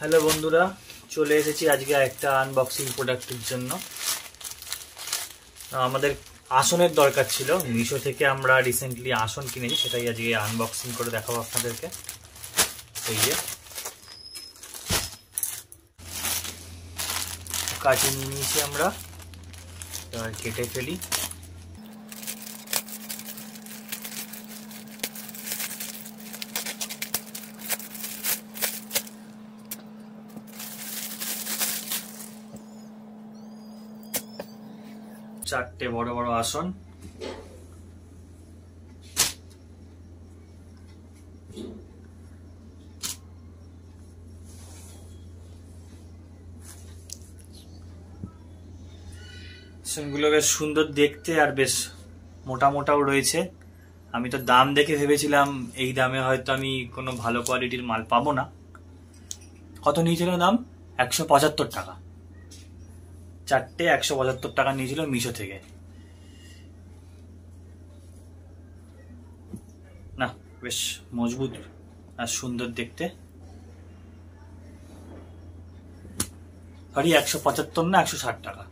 Hello বন্ধুরা, চলে এসেছি আজকে একটা আনবক্সিং প্রোডাক্টের জন্য। আমাদের আসনের দরকার ছিল, মিশো থেকে আমরা রিসেন্টলি আসন কিনেছি, সেটাই আজকে আনবক্সিং করে দেখাবো আপনাদেরকে। এই যে কাটিয়ে নিয়ে নিয়েছি আমরা, এবার কেটে ফেলি। চারটে বড় বড় আসন, আসনগুলো বেশ সুন্দর দেখতে আর বেশ মোটা মোটাও রয়েছে। আমি তো দাম দেখে ভেবেছিলাম এই দামে হয়তো আমি কোনো ভালো কোয়ালিটির মাল পাবো না। কত নিয়েছিল দাম? 175 টাকা। চারটে 175 টাকা নিয়েছিল মিশো থেকে। না, বেশ মজবুত আর সুন্দর দেখতে। সরি, 175 না 160 টাকা।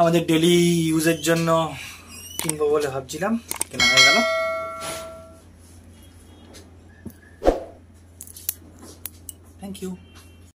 আমাদের ডেলি ইউজের জন্য কিনবো বলে ভাবছিলাম, কেনা হয়ে গেল। Thank you.